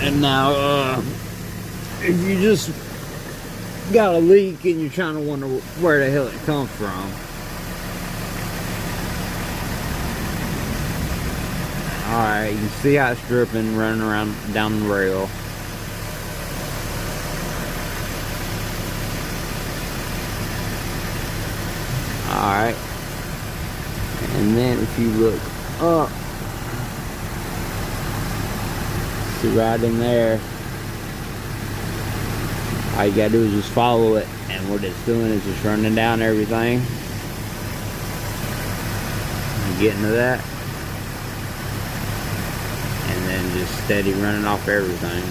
And now, if you just got a leak and you're trying to wonder where the hell it comes from, alright, you can see how it's dripping running around down the rail. Alright, and then if you look up, see right in there, all you gotta do is just follow it, and what it's doing is just running down everything and getting to that, and then just steady running off everything.